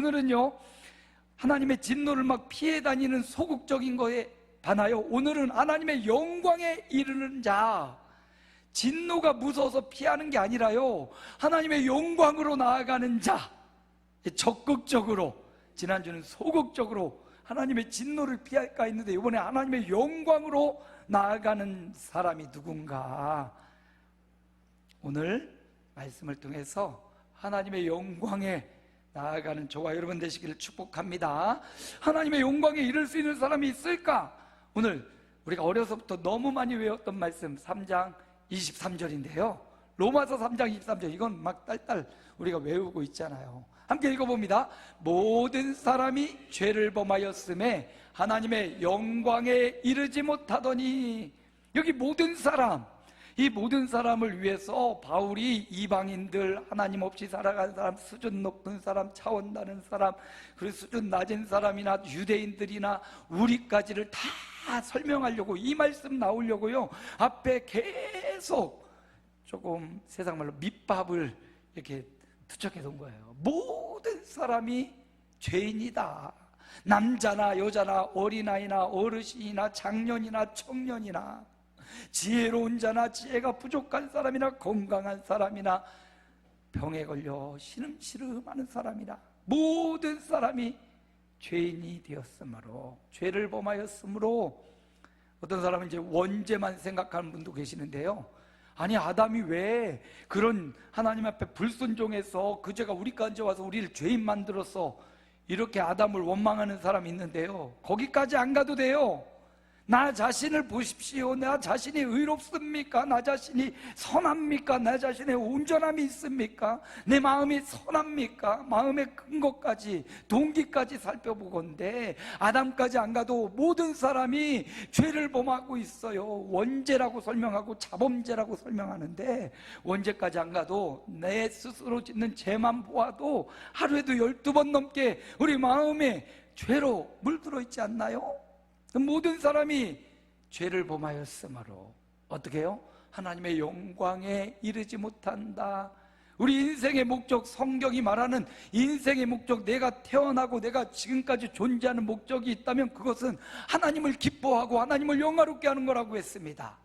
오늘은요, 하나님의 진노를 막 피해 다니는 소극적인 거에 반하여 오늘은 하나님의 영광에 이르는 자, 진노가 무서워서 피하는 게 아니라요, 하나님의 영광으로 나아가는 자, 적극적으로, 지난주는 소극적으로 하나님의 진노를 피할까 했는데 이번에 하나님의 영광으로 나아가는 사람이 누군가, 오늘 말씀을 통해서 하나님의 영광에 나아가는 저와 여러분 되시기를 축복합니다. 하나님의 영광에 이를 수 있는 사람이 있을까? 오늘 우리가 어려서부터 너무 많이 외웠던 말씀 3장 23절인데요 로마서 3장 23절, 이건 막 딸딸 우리가 외우고 있잖아요. 함께 읽어봅니다. 모든 사람이 죄를 범하였음에 하나님의 영광에 이르지 못하더니, 여기 모든 사람, 이 모든 사람을 위해서 바울이 이방인들, 하나님 없이 살아가는 사람, 수준 높은 사람, 차원 다른 사람, 그리고 수준 낮은 사람이나 유대인들이나 우리까지를 다 설명하려고, 이 말씀 나오려고요, 앞에 계속 조금 세상 말로 밑밥을 이렇게 투척해 둔 거예요. 모든 사람이 죄인이다. 남자나 여자나 어린아이나 어르신이나 장년이나 청년이나 지혜로운 자나 지혜가 부족한 사람이나 건강한 사람이나 병에 걸려 시름시름하는 사람이나 모든 사람이 죄인이 되었으므로, 죄를 범하였으므로, 어떤 사람은 이제 원죄만 생각하는 분도 계시는데요, 아니 아담이 왜 그런 하나님 앞에 불순종해서 그 죄가 우리까지 와서 우리를 죄인 만들어서, 이렇게 아담을 원망하는 사람이 있는데요, 거기까지 안 가도 돼요. 나 자신을 보십시오. 나 자신이 의롭습니까? 나 자신이 선합니까? 나 자신의 온전함이 있습니까? 내 마음이 선합니까? 마음의 근거까지, 동기까지 살펴보건대 아담까지 안 가도 모든 사람이 죄를 범하고 있어요. 원죄라고 설명하고 자범죄라고 설명하는데, 원죄까지 안 가도 내 스스로 짓는 죄만 보아도 하루에도 12번 넘게 우리 마음에 죄로 물들어 있지 않나요? 모든 사람이 죄를 범하였으므로 어떻게 해요? 하나님의 영광에 이르지 못한다. 우리 인생의 목적, 성경이 말하는 인생의 목적, 내가 태어나고 내가 지금까지 존재하는 목적이 있다면 그것은 하나님을 기뻐하고 하나님을 영화롭게 하는 거라고 했습니다.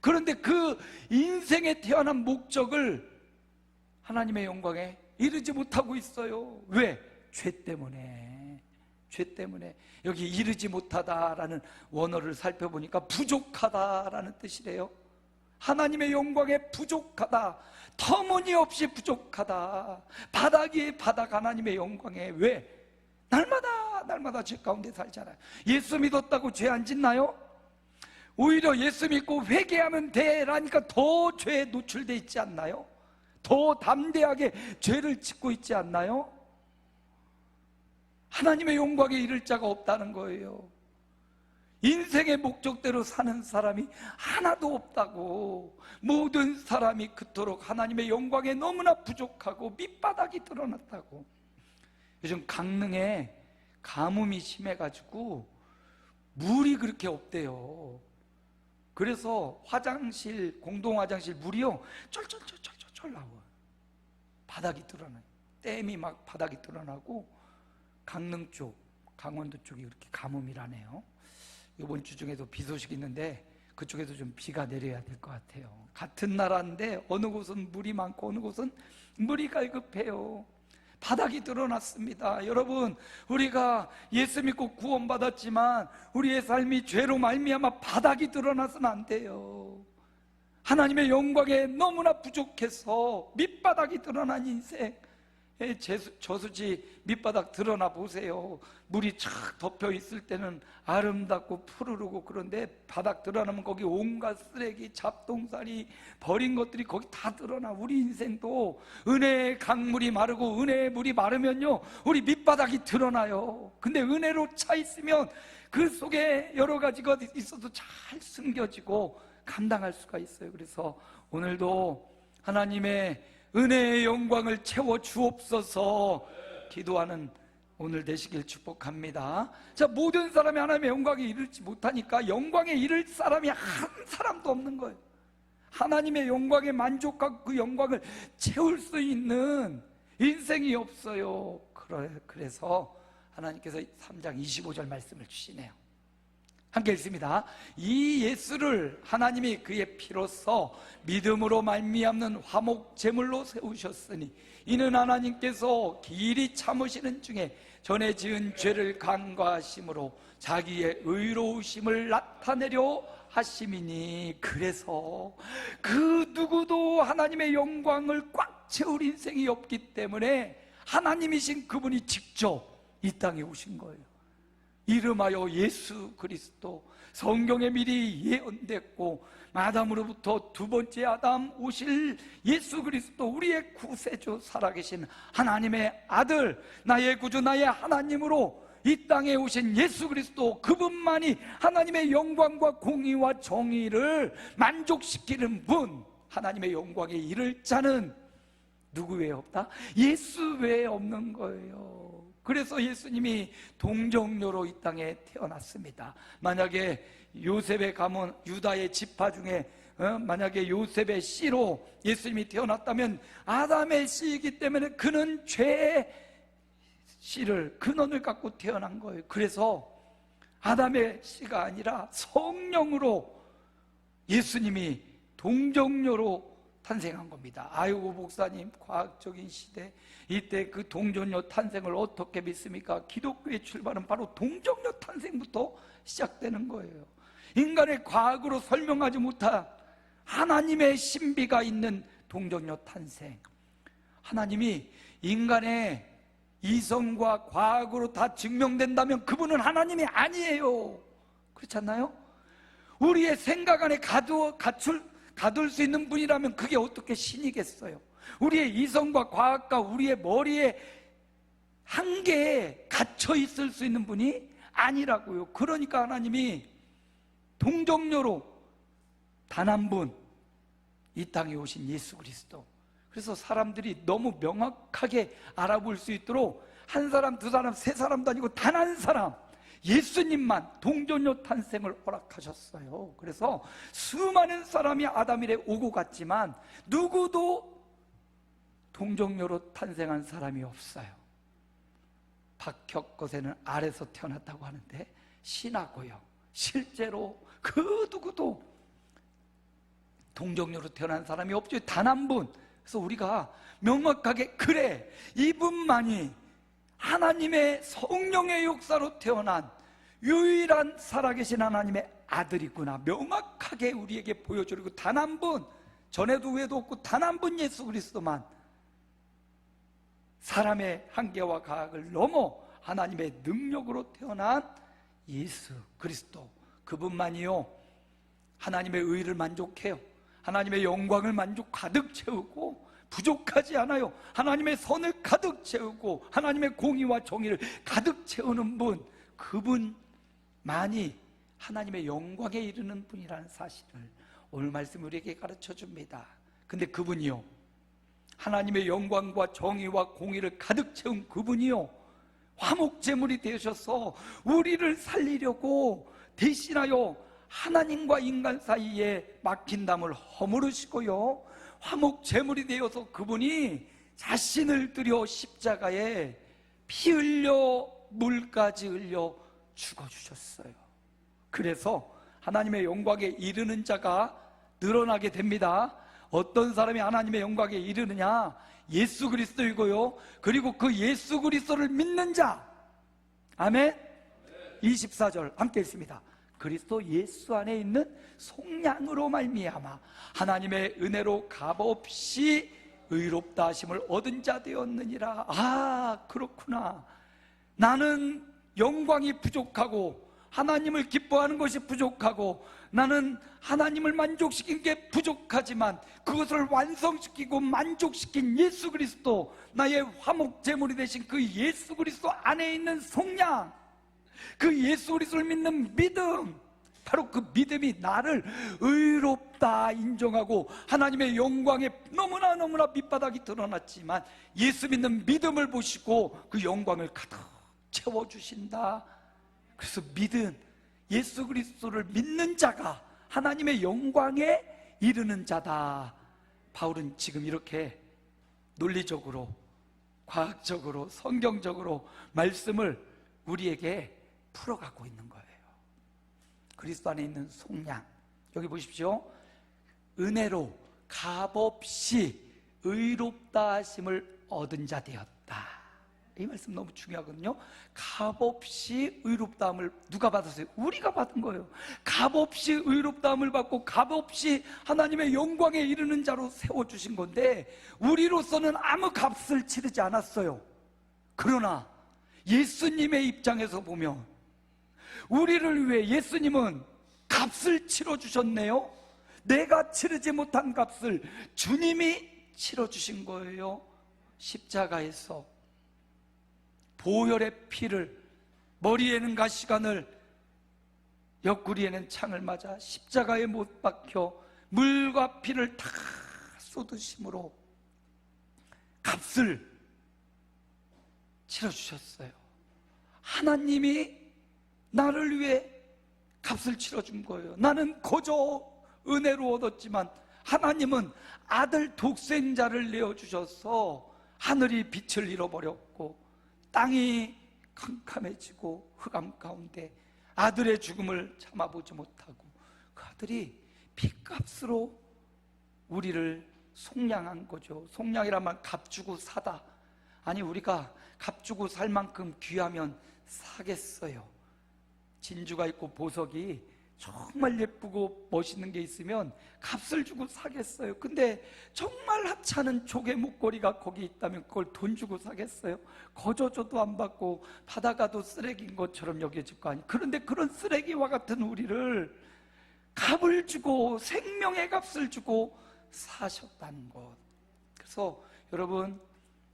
그런데 그 인생에 태어난 목적을 하나님의 영광에 이르지 못하고 있어요. 왜? 죄 때문에. 죄 때문에. 여기 이르지 못하다라는 원어를 살펴보니까 부족하다라는 뜻이래요. 하나님의 영광에 부족하다, 터무니없이 부족하다, 바닥이 바닥. 하나님의 영광에. 왜? 날마다 죄 가운데 살잖아요. 예수 믿었다고 죄 안 짓나요? 오히려 예수 믿고 회개하면 돼라니까 더 죄에 노출돼 있지 않나요? 더 담대하게 죄를 짓고 있지 않나요? 하나님의 영광에 이를 자가 없다는 거예요. 인생의 목적대로 사는 사람이 하나도 없다고. 모든 사람이 그토록 하나님의 영광에 너무나 부족하고 밑바닥이 드러났다고. 요즘 강릉에 가뭄이 심해가지고 물이 그렇게 없대요. 그래서 화장실, 공동 화장실 물이요 쫄쫄쫄쫄쫄 나와요. 바닥이 드러나요. 댐이 막 바닥이 드러나고, 강릉 쪽, 강원도 쪽이 그렇게 가뭄이라네요. 이번 주 중에도 비 소식이 있는데 그쪽에도 좀 비가 내려야 될 것 같아요. 같은 나라인데 어느 곳은 물이 많고 어느 곳은 물이 갈급해요. 바닥이 드러났습니다. 여러분, 우리가 예수 믿고 구원받았지만 우리의 삶이 죄로 말미암아 바닥이 드러나서는 안 돼요. 하나님의 영광에 너무나 부족해서 밑바닥이 드러난 인생. 저수지 밑바닥 드러나 보세요. 물이 쫙 덮여 있을 때는 아름답고 푸르르고, 그런데 바닥 드러나면 거기 온갖 쓰레기, 잡동사니, 버린 것들이 거기 다 드러나. 우리 인생도 은혜의 강물이 마르고 은혜의 물이 마르면요, 우리 밑바닥이 드러나요. 근데 은혜로 차 있으면 그 속에 여러 가지가 있어도 잘 숨겨지고 감당할 수가 있어요. 그래서 오늘도 하나님의 은혜의 영광을 채워 주옵소서 기도하는 오늘 되시길 축복합니다. 자, 모든 사람이 하나님의 영광에 이르지 못하니까 영광에 이를 사람이 한 사람도 없는 거예요. 하나님의 영광에 만족하고 그 영광을 채울 수 있는 인생이 없어요. 그래서 하나님께서 3장 25절 말씀을 주시네요. 함께 읽습니다. 이 예수를 하나님이 그의 피로써 믿음으로 말미암는 화목 제물로 세우셨으니 이는 하나님께서 길이 참으시는 중에 전에 지은 죄를 간과하심으로 자기의 의로우심을 나타내려 하심이니, 그래서 그 누구도 하나님의 영광을 꽉 채울 인생이 없기 때문에 하나님이신 그분이 직접 이 땅에 오신 거예요. 이름하여 예수 그리스도, 성경에 미리 예언됐고 아담으로부터 두 번째 아담 오실 예수 그리스도, 우리의 구세주, 살아계신 하나님의 아들, 나의 구주, 나의 하나님으로 이 땅에 오신 예수 그리스도, 그분만이 하나님의 영광과 공의와 정의를 만족시키는 분, 하나님의 영광에 이를 자는 누구 외에 없다? 예수 외에 없는 거예요. 그래서 예수님이 동정녀로 이 땅에 태어났습니다. 만약에 요셉의 가문, 유다의 지파 중에 만약에 요셉의 씨로 예수님이 태어났다면 아담의 씨이기 때문에 그는 죄의 씨를, 근원을 갖고 태어난 거예요. 그래서 아담의 씨가 아니라 성령으로 예수님이 동정녀로 탄생한 겁니다. 아이고 목사님, 과학적인 시대, 이때 그 동정녀 탄생을 어떻게 믿습니까? 기독교의 출발은 바로 동정녀 탄생부터 시작되는 거예요. 인간의 과학으로 설명하지 못한 하나님의 신비가 있는 동정녀 탄생. 하나님이 인간의 이성과 과학으로 다 증명된다면 그분은 하나님이 아니에요. 그렇지 않나요? 우리의 생각 안에 가둘 수 있는 분이라면 그게 어떻게 신이겠어요? 우리의 이성과 과학과 우리의 머리에 한계에 갇혀 있을 수 있는 분이 아니라고요. 그러니까 하나님이 동정녀로 단 한 분, 이 땅에 오신 예수 그리스도. 그래서 사람들이 너무 명확하게 알아볼 수 있도록 한 사람, 두 사람, 세 사람도 아니고 단 한 사람, 예수님만 동정녀 탄생을 허락하셨어요. 그래서 수많은 사람이 아담 이래 오고 갔지만 누구도 동정녀로 탄생한 사람이 없어요. 박혁것에는 알에서 태어났다고 하는데 신하고요, 실제로 그 누구도 동정녀로 태어난 사람이 없죠. 단 한 분. 그래서 우리가 명확하게, 그래, 이분만이 하나님의 성령의 역사로 태어난 유일한 살아계신 하나님의 아들이구나, 명확하게 우리에게 보여주고, 단 한 분, 전에도 후에도 없고 단 한 분 예수 그리스도만 사람의 한계와 과학을 넘어 하나님의 능력으로 태어난 예수 그리스도, 그분만이요 하나님의 의를 만족해요. 하나님의 영광을 가득 채우고 부족하지 않아요. 하나님의 선을 가득 채우고 하나님의 공의와 정의를 가득 채우는 분, 그분만이 하나님의 영광에 이르는 분이라는 사실을 오늘 말씀 우리에게 가르쳐 줍니다. 근데 그분이요, 하나님의 영광과 정의와 공의를 가득 채운 그분이요 화목제물이 되셔서 우리를 살리려고 대신하여 하나님과 인간 사이에 막힌 담을 허물으시고요, 화목제물이 되어서 그분이 자신을 들여 십자가에 피 흘려 물까지 흘려 죽어주셨어요. 그래서 하나님의 영광에 이르는 자가 늘어나게 됩니다. 어떤 사람이 하나님의 영광에 이르느냐? 예수 그리스도이고요, 그리고 그 예수 그리스도를 믿는 자. 아멘. 24절 함께 읽습니다. 그리스도 예수 안에 있는 속량으로 말미암아 하나님의 은혜로 값없이 의롭다 하심을 얻은 자 되었느니라. 아, 그렇구나. 나는 영광이 부족하고 하나님을 기뻐하는 것이 부족하고 나는 하나님을 만족시킨 게 부족하지만 그것을 완성시키고 만족시킨 예수 그리스도, 나의 화목제물이 되신 그 예수 그리스도 안에 있는 속량, 그 예수 그리스도를 믿는 믿음, 바로 그 믿음이 나를 의롭다 인정하고 하나님의 영광에 너무나 밑바닥이 드러났지만 예수 믿는 믿음을 보시고 그 영광을 가득 채워주신다. 그래서 믿은 예수 그리스도를 믿는 자가 하나님의 영광에 이르는 자다. 바울은 지금 이렇게 논리적으로 과학적으로 성경적으로 말씀을 우리에게 풀어가고 있는 거예요. 그리스도 안에 있는 속량, 여기 보십시오. 은혜로 값없이 의롭다 하심을 얻은 자 되었다. 이 말씀 너무 중요하거든요. 값없이 의롭다함을 누가 받았어요? 우리가 받은 거예요. 값없이 의롭다함을 받고 값없이 하나님의 영광에 이르는 자로 세워주신 건데, 우리로서는 아무 값을 치르지 않았어요. 그러나 예수님의 입장에서 보면 우리를 위해 예수님은 값을 치러주셨네요. 내가 치르지 못한 값을 주님이 치러주신 거예요. 십자가에서 보혈의 피를, 머리에는 가시관을, 옆구리에는 창을 맞아 십자가에 못 박혀 물과 피를 다 쏟으심으로 값을 치러주셨어요. 하나님이 나를 위해 값을 치러준 거예요. 나는 거저 은혜로 얻었지만 하나님은 아들 독생자를 내어주셔서 하늘이 빛을 잃어버렸고 땅이 캄캄해지고 흑암 가운데 아들의 죽음을 참아보지 못하고 그 아들이 핏값으로 우리를 속량한 거죠. 속량이란 말 값 주고 사다. 아니, 우리가 값 주고 살 만큼 귀하면 사겠어요. 진주가 있고 보석이 정말 예쁘고 멋있는 게 있으면 값을 주고 사겠어요. 근데 정말 하찮은 조개 목걸이가 거기 있다면 그걸 돈 주고 사겠어요? 거저 줘도 안 받고 받아가도 쓰레기인 것처럼 여겨질 거 아니에요. 그런데 그런 쓰레기와 같은 우리를 값을 주고 생명의 값을 주고 사셨다는 것. 그래서 여러분,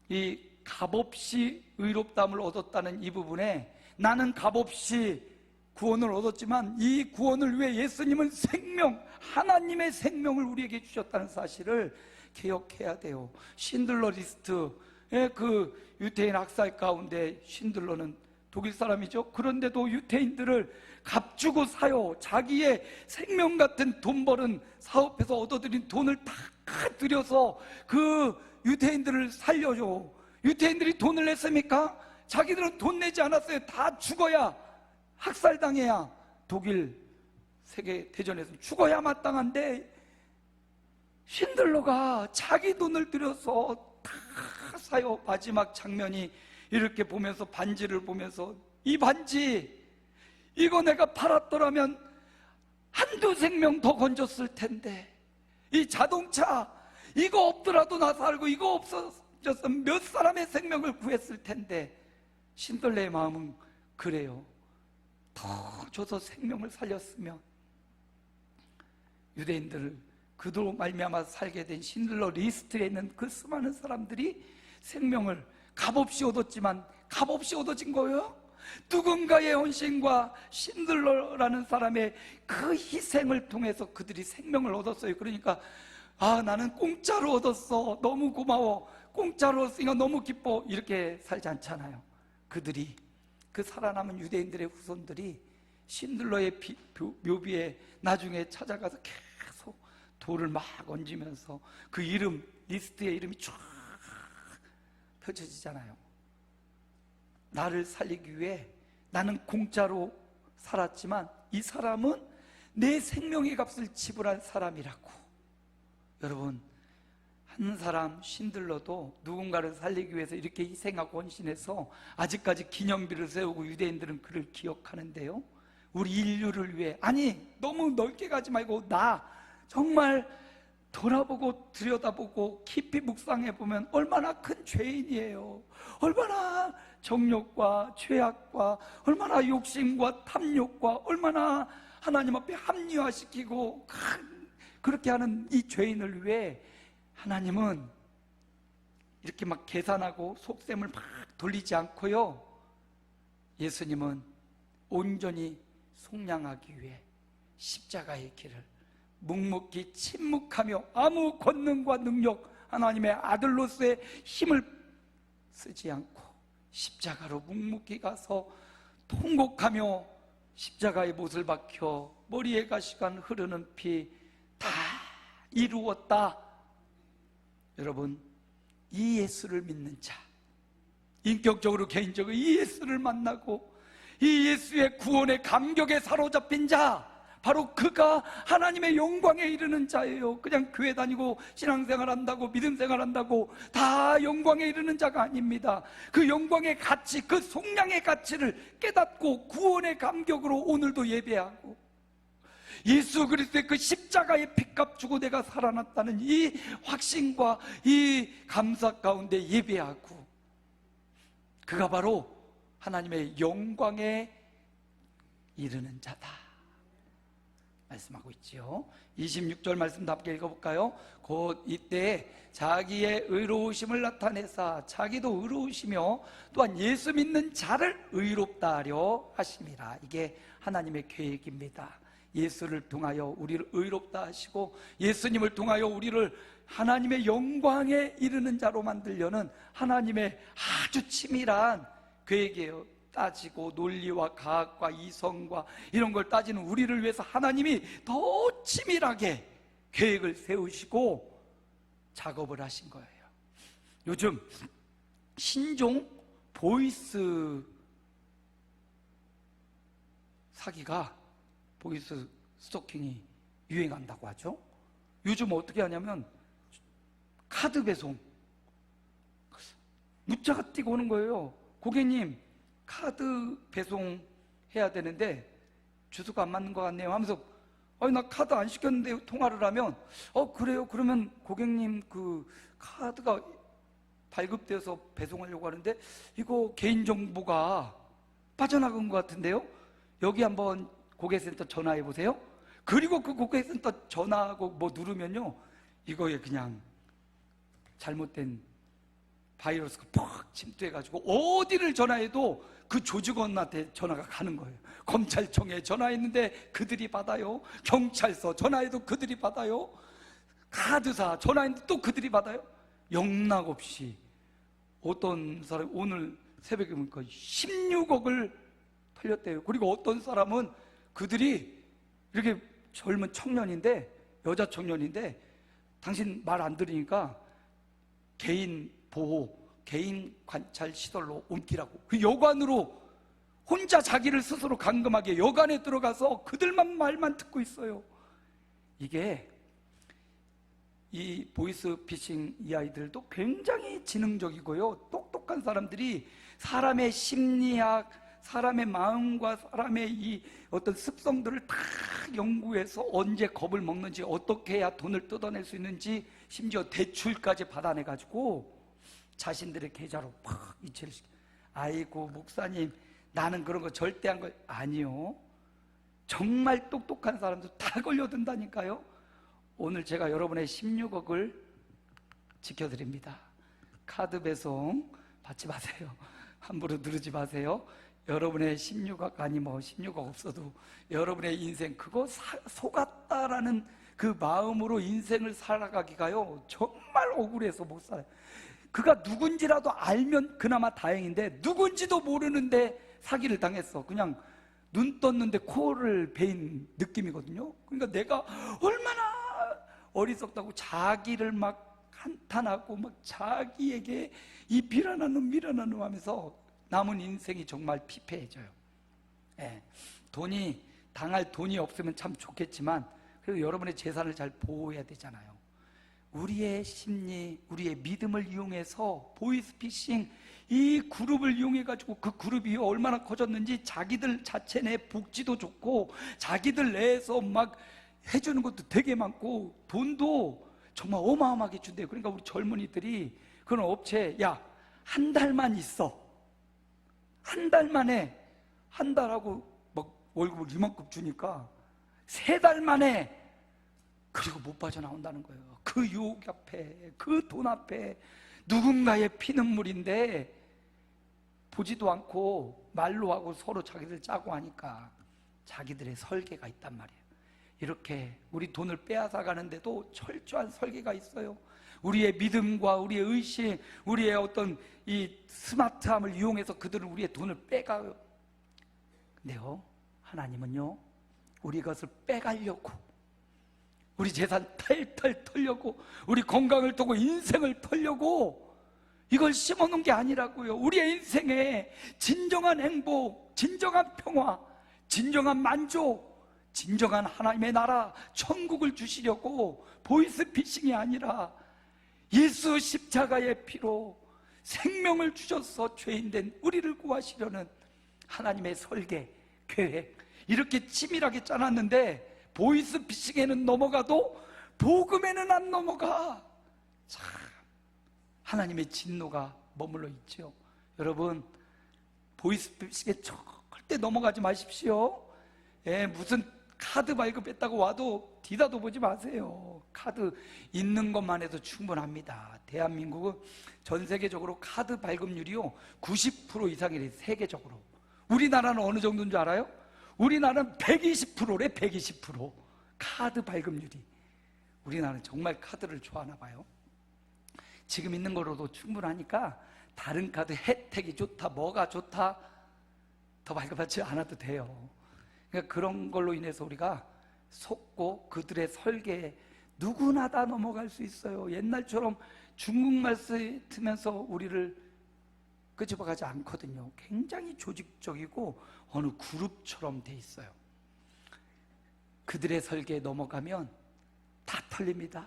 이 값없이 의롭다함을 얻었다는 이 부분에 나는 값없이 구원을 얻었지만 이 구원을 위해 예수님은 생명, 하나님의 생명을 우리에게 주셨다는 사실을 기억해야 돼요. 신들러 리스트의 그 유태인 학살 가운데 신들러는 독일 사람이죠. 그런데도 유태인들을 값주고 사요. 자기의 생명 같은 돈 벌은 사업에서 얻어들인 돈을 다 들여서 그 유태인들을 살려줘. 유태인들이 돈을 냈습니까? 자기들은 돈 내지 않았어요. 다 죽어야, 학살당해야, 독일 세계대전에서 죽어야 마땅한데 신들러가 자기 돈을 들여서 다 사요. 마지막 장면이 이렇게 보면서, 반지를 보면서, 이 반지 이거 내가 팔았더라면 한두 생명 더 건졌을 텐데, 이 자동차 이거 없더라도 나 살고, 이거 없어졌으면 몇 사람의 생명을 구했을 텐데. 신들레의 마음은 그래요. 더 줘서 생명을 살렸으면. 유대인들을 그도 말미암아 살게 된 신들러 리스트에 있는 그 수많은 사람들이 생명을 값없이 얻었지만 값없이 얻어진 거예요. 누군가의 헌신과 신들러라는 사람의 그 희생을 통해서 그들이 생명을 얻었어요. 그러니까 나는 공짜로 얻었어, 너무 고마워, 공짜로 얻으니까 너무 기뻐, 이렇게 살지 않잖아요. 그들이, 그 살아남은 유대인들의 후손들이 신들러의 묘비에 나중에 찾아가서 계속 돌을 막 얹으면서 그 이름, 리스트의 이름이 쫙 펼쳐지잖아요. 나를 살리기 위해 나는 공짜로 살았지만 이 사람은 내 생명의 값을 지불한 사람이라고. 여러분, 한 사람 신들러도 누군가를 살리기 위해서 이렇게 희생하고 헌신해서 아직까지 기념비를 세우고 유대인들은 그를 기억하는데요, 우리 인류를 위해, 아니 너무 넓게 가지 말고 나 정말 돌아보고 들여다보고 깊이 묵상해보면 얼마나 큰 죄인이에요. 얼마나 정욕과 죄악과 얼마나 욕심과 탐욕과 얼마나 하나님 앞에 합리화시키고 그렇게 하는 이 죄인을 위해 하나님은 이렇게 막 계산하고 속셈을 막 돌리지 않고요, 예수님은 온전히 속량하기 위해 십자가의 길을 묵묵히 침묵하며 아무 권능과 능력, 하나님의 아들로서의 힘을 쓰지 않고 십자가로 묵묵히 가서 통곡하며 십자가의 못을 박혀 머리에 가시관 흐르는 피 다 이루었다. 여러분, 이 예수를 믿는 자, 인격적으로 개인적으로 이 예수를 만나고 이 예수의 구원의 감격에 사로잡힌 자, 바로 그가 하나님의 영광에 이르는 자예요. 그냥 교회 다니고 신앙생활 한다고 믿음 생활 한다고 다 영광에 이르는 자가 아닙니다. 그 영광의 가치, 그 속량의 가치를 깨닫고 구원의 감격으로 오늘도 예배하고 예수 그리스도의 그 십자가의 핏값 주고 내가 살아났다는 이 확신과 이 감사 가운데 예배하고, 그가 바로 하나님의 영광에 이르는 자다 말씀하고 있지요. 26절 말씀도 함께 읽어볼까요? 곧 이때 자기의 의로우심을 나타내사 자기도 의로우시며 또한 예수 믿는 자를 의롭다 하려 하심이라. 이게 하나님의 계획입니다. 예수를 통하여 우리를 의롭다 하시고 예수님을 통하여 우리를 하나님의 영광에 이르는 자로 만들려는 하나님의 아주 치밀한 계획이에요. 따지고 논리와 과학과 이성과 이런 걸 따지는 우리를 위해서 하나님이 더 치밀하게 계획을 세우시고 작업을 하신 거예요. 요즘 신종 보이스 사기가, 보이스 스토킹이 유행한다고 하죠. 요즘 어떻게 하냐면 카드 배송 문자가 띄고 오는 거예요. 고객님, 카드 배송해야 되는데 주소가 안 맞는 것 같네요 하면서, 나 카드 안 시켰는데 통화를 하면, 그래요? 그러면 고객님 그 카드가 발급돼서 배송하려고 하는데 이거 개인정보가 빠져나간 것 같은데요? 여기 한번 고객센터 전화해 보세요. 그리고 그 고객센터 전화하고 뭐 누르면요, 이거에 그냥 잘못된 바이러스가 팍 침투해가지고 어디를 전화해도 그 조직원한테 전화가 가는 거예요. 검찰청에 전화했는데 그들이 받아요. 경찰서 전화해도 그들이 받아요. 카드사 전화했는데 또 그들이 받아요. 영락없이 어떤 사람이 오늘 새벽에 보니까 16억을 털렸대요. 그리고 어떤 사람은 그들이 이렇게 젊은 청년인데, 여자 청년인데, 당신 말 안 들으니까 개인 보호, 개인 관찰 시설로 옮기라고, 그 여관으로 혼자 자기를 스스로 감금하게 여관에 들어가서 그들만 말만 듣고 있어요. 이게 이 보이스피싱 이 아이들도 굉장히 지능적이고요, 똑똑한 사람들이 사람의 심리학, 사람의 마음과 사람의 이 어떤 습성들을 다 연구해서 언제 겁을 먹는지, 어떻게 해야 돈을 뜯어낼 수 있는지, 심지어 대출까지 받아내가지고 자신들의 계좌로 팍 이체를 시켜. 아이고 목사님, 나는 그런 거 절대 한 거 아니요. 정말 똑똑한 사람도 다 걸려든다니까요. 오늘 제가 여러분의 16억을 지켜드립니다. 카드 배송 받지 마세요. 함부로 누르지 마세요. 여러분의 16억, 아니 뭐 16억 없어도 여러분의 인생 그거 속았다라는 그 마음으로 인생을 살아가기가요 정말 억울해서 못 살아요. 그가 누군지라도 알면 그나마 다행인데 누군지도 모르는데 사기를 당했어. 그냥 눈 떴는데 코를 베인 느낌이거든요. 그러니까 내가 얼마나 어리석다고 자기를 막 한탄하고 막 자기에게 이 비난하는 놈 미련한 놈 하면서 남은 인생이 정말 피폐해져요. 돈이, 당할 돈이 없으면 참 좋겠지만 그래도 여러분의 재산을 잘 보호해야 되잖아요. 우리의 심리, 우리의 믿음을 이용해서 보이스피싱 이 그룹을 이용해가지고 그 그룹이 얼마나 커졌는지 자기들 자체 내 복지도 좋고 자기들 내에서 막 해주는 것도 되게 많고 돈도 정말 어마어마하게 준대요. 그러니까 우리 젊은이들이 그런 업체에 야, 한 달만 있어. 한 달 만에, 한 달하고 막 월급을 이만큼 주니까 3달 만에, 그리고 못 빠져나온다는 거예요. 그 유혹 앞에, 그 돈 앞에 누군가의 피눈물인데 보지도 않고 말로 하고 서로 자기들 짜고 하니까 자기들의 설계가 있단 말이에요. 이렇게 우리 돈을 빼앗아 가는데도 철저한 설계가 있어요. 우리의 믿음과 우리의 의심, 우리의 어떤 이 스마트함을 이용해서 그들은 우리의 돈을 빼가요. 근데요, 하나님은요, 우리 것을 빼가려고, 우리 재산 탈탈 털려고, 우리 건강을 두고 인생을 털려고 이걸 심어놓은 게 아니라고요. 우리의 인생에 진정한 행복, 진정한 평화, 진정한 만족, 진정한 하나님의 나라, 천국을 주시려고 보이스피싱이 아니라 예수 십자가의 피로 생명을 주셔서 죄인된 우리를 구하시려는 하나님의 설계, 계획, 이렇게 치밀하게 짜놨는데 보이스피싱에는 넘어가도 복음에는 안 넘어가. 참, 하나님의 진노가 머물러 있죠. 여러분, 보이스피싱에 절대 넘어가지 마십시오. 무슨 카드 발급했다고 와도 뒤다도 보지 마세요. 카드 있는 것만 해도 충분합니다. 대한민국은 전 세계적으로 카드 발급률이요 90% 이상이래요. 세계적으로. 우리나라는 어느 정도인 줄 알아요? 우리나라는 120%래. 120% 카드 발급률이. 우리나라는 정말 카드를 좋아하나 봐요. 지금 있는 거로도 충분하니까 다른 카드 혜택이 좋다, 뭐가 좋다, 더 발급하지 않아도 돼요. 그러니까 그런 걸로 인해서 우리가 속고 그들의 설계에 누구나 다 넘어갈 수 있어요. 옛날처럼 중국말 쓰면서 우리를 끄집어가지 않거든요. 굉장히 조직적이고 어느 그룹처럼 돼 있어요. 그들의 설계에 넘어가면 다 털립니다.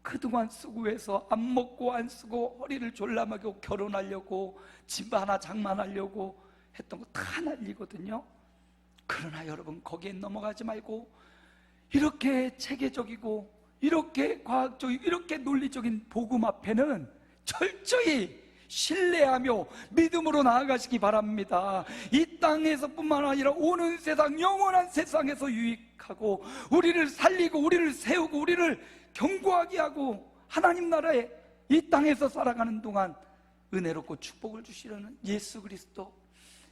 그동안 수고해서 안 먹고 안 쓰고 허리를 졸라매고 결혼하려고 집 하나 장만하려고 했던 거 다 날리거든요. 그러나 여러분, 거기에 넘어가지 말고 이렇게 체계적이고 이렇게 과학적이고 이렇게 논리적인 복음 앞에는 철저히 신뢰하며 믿음으로 나아가시기 바랍니다. 이 땅에서 뿐만 아니라 오는 세상, 영원한 세상에서 유익하고 우리를 살리고 우리를 세우고 우리를 견고하게 하고 하나님 나라에 이 땅에서 살아가는 동안 은혜롭고 축복을 주시려는 예수 그리스도,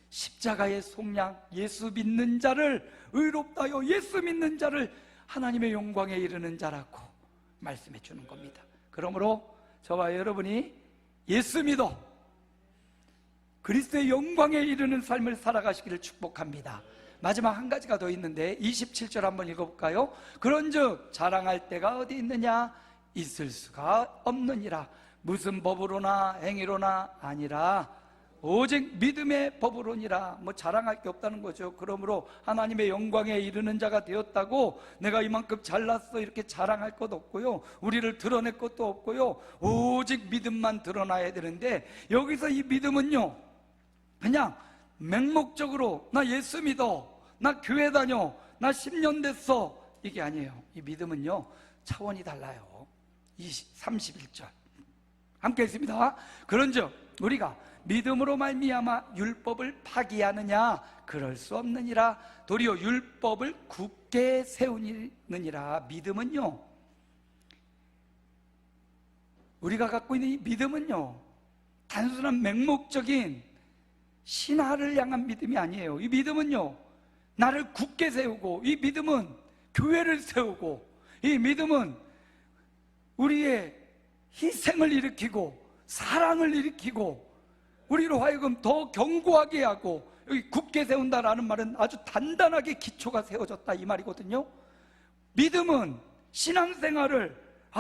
십자가의 속량, 예수 믿는 자를 의롭다여 예수 믿는 자를 하나님의 영광에 이르는 자라고 말씀해 주는 겁니다. 그러므로 저와 여러분이 예수 믿어 그리스도의 영광에 이르는 삶을 살아가시기를 축복합니다. 마지막 한 가지가 더 있는데 27절 한번 읽어볼까요? 그런즉 자랑할 때가 어디 있느냐? 있을 수가 없느니라. 무슨 법으로나 행위로나 아니라 오직 믿음의 법으로니라. 뭐 자랑할 게 없다는 거죠. 그러므로 하나님의 영광에 이르는 자가 되었다고 내가 이만큼 잘났어 이렇게 자랑할 것 없고요, 우리를 드러낼 것도 없고요, 오직 믿음만 드러나야 되는데, 여기서 이 믿음은요 그냥 맹목적으로 나 예수 믿어, 나 교회 다녀, 나 10년 됐어, 이게 아니에요. 이 믿음은요 차원이 달라요. 31절 함께 읽습니다. 그런즉 우리가 믿음으로 말미암아 율법을 파기하느냐? 그럴 수 없느니라. 도리어 율법을 굳게 세우느니라. 믿음은요, 우리가 갖고 있는 이 믿음은요 단순한 맹목적인 신화를 향한 믿음이 아니에요. 이 믿음은요 나를 굳게 세우고, 이 믿음은 교회를 세우고, 이 믿음은 우리의 희생을 일으키고 사랑을 일으키고 우리로 하여금 더 견고하게 하고, 여기 굳게 세운다라는 말은 아주 단단하게 기초가 세워졌다 이 말이거든요. 믿음은 신앙생활을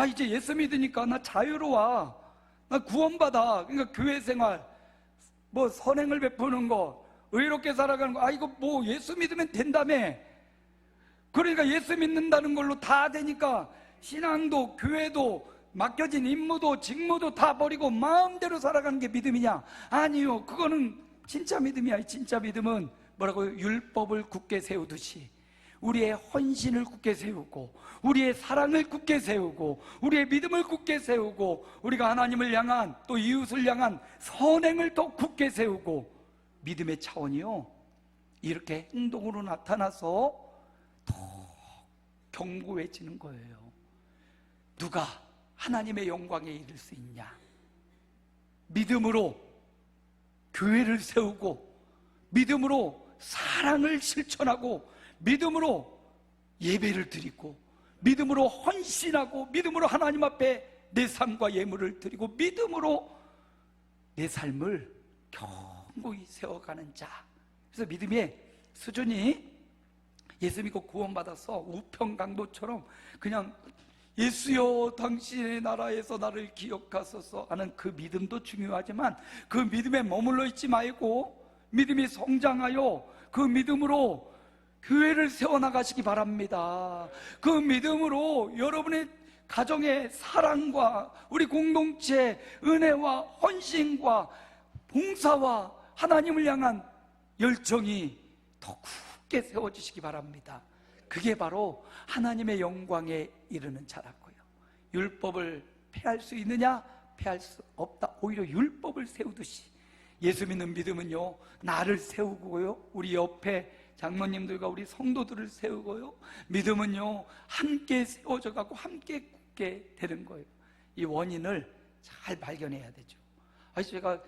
이제 예수 믿으니까 나 자유로워, 나 구원받아, 그러니까 교회 생활, 뭐 선행을 베푸는 거, 의롭게 살아가는 거, 이거 뭐 예수 믿으면 된다며. 그러니까 예수 믿는다는 걸로 다 되니까 신앙도 교회도 맡겨진 임무도 직무도 다 버리고 마음대로 살아가는 게 믿음이냐? 아니요, 그거는 진짜 믿음이야. 진짜 믿음은 뭐라고요? 율법을 굳게 세우듯이 우리의 헌신을 굳게 세우고, 우리의 사랑을 굳게 세우고, 우리의 믿음을 굳게 세우고, 우리가 하나님을 향한 또 이웃을 향한 선행을 더 굳게 세우고, 믿음의 차원이요 이렇게 행동으로 나타나서 더 견고해지는 거예요. 누가 하나님의 영광에 이를 수 있냐? 믿음으로 교회를 세우고, 믿음으로 사랑을 실천하고, 믿음으로 예배를 드리고, 믿음으로 헌신하고, 믿음으로 하나님 앞에 내 삶과 예물을 드리고, 믿음으로 내 삶을 견고히 세워가는 자. 그래서 믿음의 수준이 예수 믿고 구원받아서 우평강도처럼 그냥 예수여 당신의 나라에서 나를 기억하소서 하는 그 믿음도 중요하지만 그 믿음에 머물러 있지 말고 믿음이 성장하여 그 믿음으로 교회를 세워나가시기 바랍니다. 그 믿음으로 여러분의 가정의 사랑과 우리 공동체의 은혜와 헌신과 봉사와 하나님을 향한 열정이 더 굳게 세워지시기 바랍니다. 그게 바로 하나님의 영광에 이르는 자라고요. 율법을 폐할 수 있느냐? 폐할 수 없다. 오히려 율법을 세우듯이 예수 믿는 믿음은요, 나를 세우고요, 우리 옆에 장로님들과 우리 성도들을 세우고요, 믿음은요 함께 세워져 가고 함께 굳게 되는 거예요. 이 원인을 잘 발견해야 되죠. 제가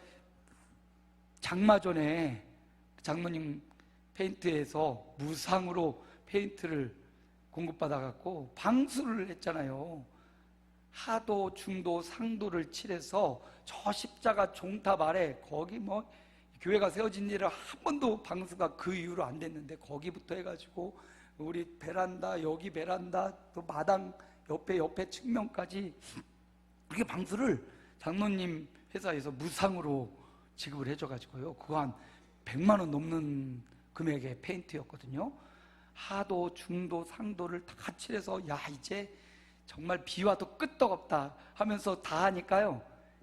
장마 전에 장로님 페인트에서 무상으로 페인트를 공급받아 갖고 방수를 했잖아요. 하도, 중도, 상도를 칠해서 저 십자가 종탑 아래, 거기 교회가 세워진 일을 한 번도 방수가 그 이후로 안 됐는데, 거기부터 해가지고 우리 베란다, 여기 베란다, 또 마당 옆에 측면까지 그렇게 방수를 장로님 회사에서 무상으로 지급을 해줘가지고요, 그거 한 100만 원 넘는 금액의 페인트였거든요. 하도, 중도, 상도를 다 칠해서 야, 이제 정말 비와도 끄떡없다 하면서 다 하니까요,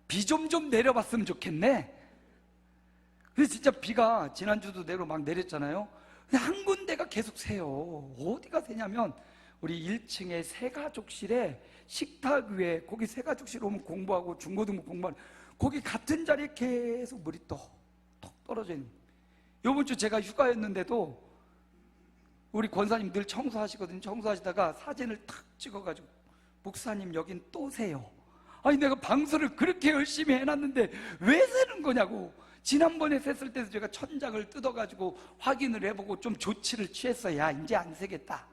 비 좀 내려봤으면 좋겠네. 그래서 진짜 비가 지난주도 막 내렸잖아요. 근데 한 군데가 계속 새요. 어디가 새냐면 우리 1층에 새가족실에 식탁 위에, 거기 새가족실 오면 공부하고 중고등부 공부하는 거기 같은 자리에 계속 물이 톡 떨어져 있는. 요번 주 제가 휴가였는데도 우리 권사님 늘 청소하시거든요. 청소하시다가 사진을 탁 찍어가지고, 목사님 여긴 또 새요. 아니 내가 방수를 그렇게 열심히 해놨는데 왜 새는 거냐고. 지난번에 샜을 때도 제가 천장을 뜯어가지고 확인을 해보고 좀 조치를 취했어요. 야, 이제 안 새겠다.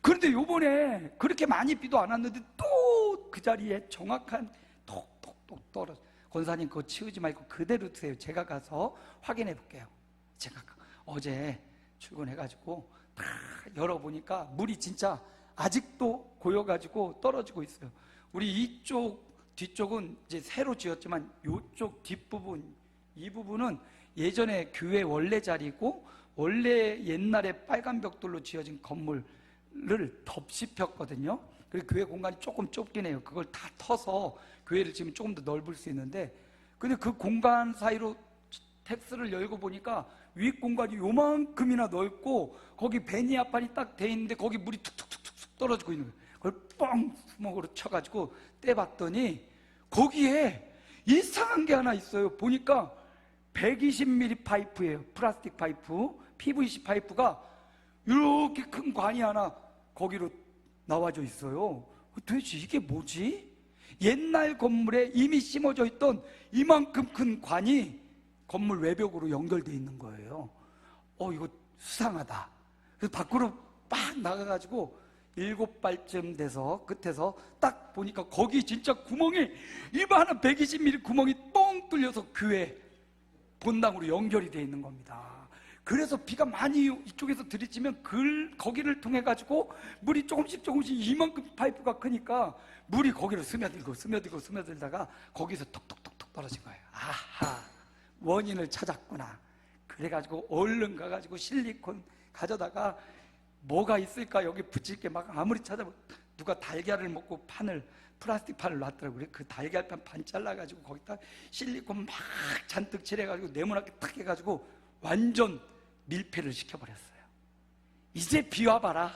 그런데 요번에 그렇게 많이 비도 안 왔는데 또 그 자리에 정확한 톡톡톡 떨어져. 권사님 그거 치우지 말고 그대로 두세요. 제가 가서 확인해 볼게요. 제가 어제 출근해가지고 다 열어보니까 물이 진짜 아직도 고여가지고 떨어지고 있어요. 우리 이쪽 뒤쪽은 이제 새로 지었지만 이쪽 뒷부분, 이 부분은 예전에 교회 원래 자리고 원래 옛날에 빨간 벽돌로 지어진 건물을 덮씹혔거든요. 그리고 교회 공간이 조금 좁긴 해요. 그걸 다 터서 교회를 지금 조금 더 넓을 수 있는데, 근데 그 공간 사이로 텍스를 열고 보니까 윗 공간이 요만큼이나 넓고 거기 베니아판이 딱 돼 있는데 거기 물이 툭툭툭툭 떨어지고 있는 거예요. 그걸 뻥 수목으로 쳐가지고 떼봤더니 거기에 이상한 게 하나 있어요. 보니까 120mm 파이프예요. 플라스틱 파이프, PVC 파이프가 이렇게 큰 관이 하나 거기로 나와져 있어요. 도대체 이게 뭐지? 옛날 건물에 이미 심어져 있던 이만큼 큰 관이 건물 외벽으로 연결되어 있는 거예요. 이거 수상하다. 그래서 밖으로 막 나가가지고 7발쯤 돼서 끝에서 딱 보니까 거기 진짜 구멍이 이만한 120mm 구멍이 뻥 뚫려서 교회 본당으로 연결이 되어 있는 겁니다. 그래서 비가 많이 이쪽에서 들이치면 거기를 통해 가지고 물이 조금씩 이만큼 파이프가 크니까 물이 거기로 스며들다가 거기서 톡톡톡톡 떨어진 거예요. 아하, 원인을 찾았구나. 그래가지고 얼른 가가지고 실리콘 가져다가 뭐가 있을까 여기 붙일 게 막 아무리 찾아보면 누가 달걀을 먹고 플라스틱 판을 놨더라고요. 그 달걀판 반 잘라가지고 거기다 실리콘 막 잔뜩 칠해가지고 네모나게 탁 해가지고 완전 밀폐를 시켜버렸어요. 이제 비 와봐라.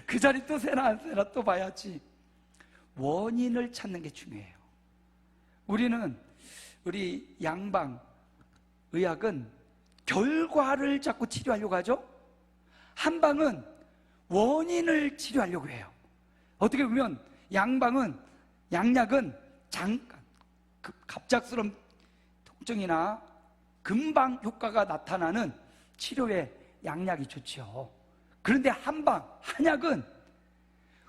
그 자리 또 새나 안 새나 또 봐야지. 원인을 찾는 게 중요해요. 우리 양방 의학은 결과를 자꾸 치료하려고 하죠. 한방은 원인을 치료하려고 해요. 어떻게 보면 양약은 잠깐 갑작스러운 통증이나 금방 효과가 나타나는 치료에 양약이 좋죠. 그런데 한약은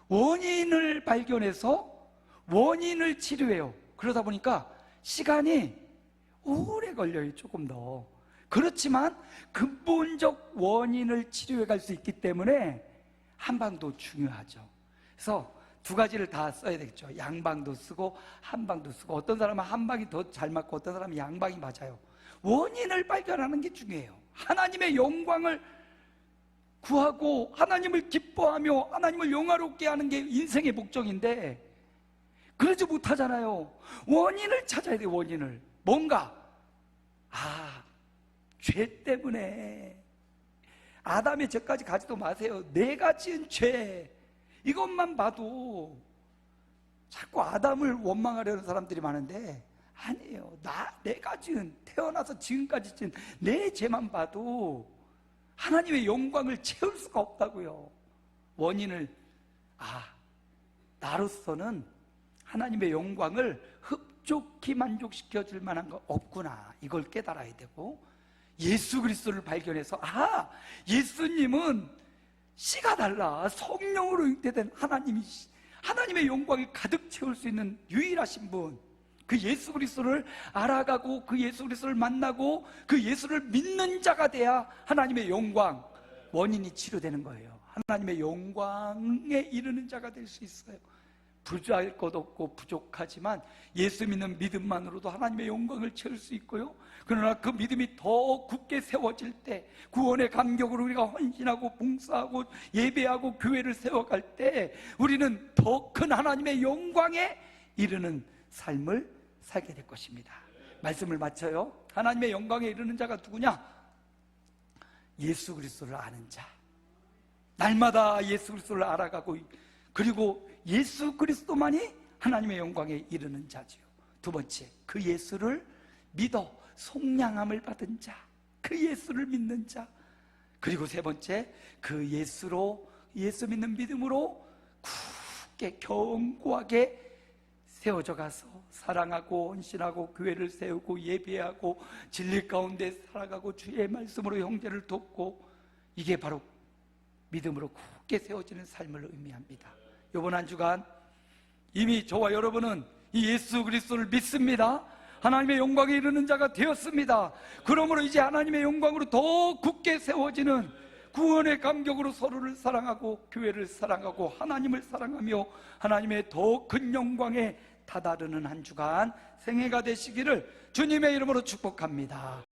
원인을 발견해서 원인을 치료해요. 그러다 보니까 시간이 오래 걸려요. 조금 더. 그렇지만 근본적 원인을 치료해 갈 수 있기 때문에 한방도 중요하죠. 그래서 두 가지를 다 써야 되겠죠. 양방도 쓰고 한방도 쓰고. 어떤 사람은 한방이 더 잘 맞고 어떤 사람은 양방이 맞아요. 원인을 발견하는 게 중요해요. 하나님의 영광을 구하고 하나님을 기뻐하며 하나님을 영화롭게 하는 게 인생의 목적인데 그러지 못하잖아요. 원인을 찾아야 돼요. 원인을. 뭔가 죄 때문에. 아담의 죄까지 가지도 마세요. 내가 지은 죄 이것만 봐도 자꾸 아담을 원망하려는 사람들이 많은데 아니에요. 내가 지은, 태어나서 지금까지 지은 내 죄만 봐도 하나님의 영광을 채울 수가 없다고요. 원인을 나로서는 하나님의 영광을 흡족히 만족시켜 줄 만한 거 없구나, 이걸 깨달아야 되고, 예수 그리스도를 발견해서 예수님은 씨가 달라 성령으로 잉태된 하나님의 영광이 가득 채울 수 있는 유일하신 분, 그 예수 그리스도를 알아가고 그 예수 그리스도를 만나고 그 예수를 믿는 자가 돼야 하나님의 영광, 원인이 치료되는 거예요. 하나님의 영광에 이르는 자가 될 수 있어요. 부자일 것 없고 부족하지만 예수 믿는 믿음만으로도 하나님의 영광을 채울 수 있고요. 그러나 그 믿음이 더 굳게 세워질 때, 구원의 감격으로 우리가 헌신하고 봉사하고 예배하고 교회를 세워갈 때 우리는 더 큰 하나님의 영광에 이르는 삶을 살게 될 것입니다. 말씀을 마쳐요. 하나님의 영광에 이르는 자가 누구냐? 예수 그리스도를 아는 자, 날마다 예수 그리스도를 알아가고, 그리고 예수 그리스도만이 하나님의 영광에 이르는 자지요. 두 번째, 그 예수를 믿어 속량함을 받은 자, 그 예수를 믿는 자. 그리고 세 번째, 그 예수 믿는 믿음으로 굳게 견고하게 세워져 가서 사랑하고 헌신하고 교회를 세우고 예배하고 진리 가운데 살아가고 주의 말씀으로 형제를 돕고, 이게 바로 믿음으로 굳게 세워지는 삶을 의미합니다. 이번 한 주간 이미 저와 여러분은 이 예수 그리스도를 믿습니다. 하나님의 영광에 이르는 자가 되었습니다. 그러므로 이제 하나님의 영광으로 더 굳게 세워지는 구원의 감격으로 서로를 사랑하고 교회를 사랑하고 하나님을 사랑하며 하나님의 더 큰 영광에 다다르는 한 주간 생애가 되시기를 주님의 이름으로 축복합니다.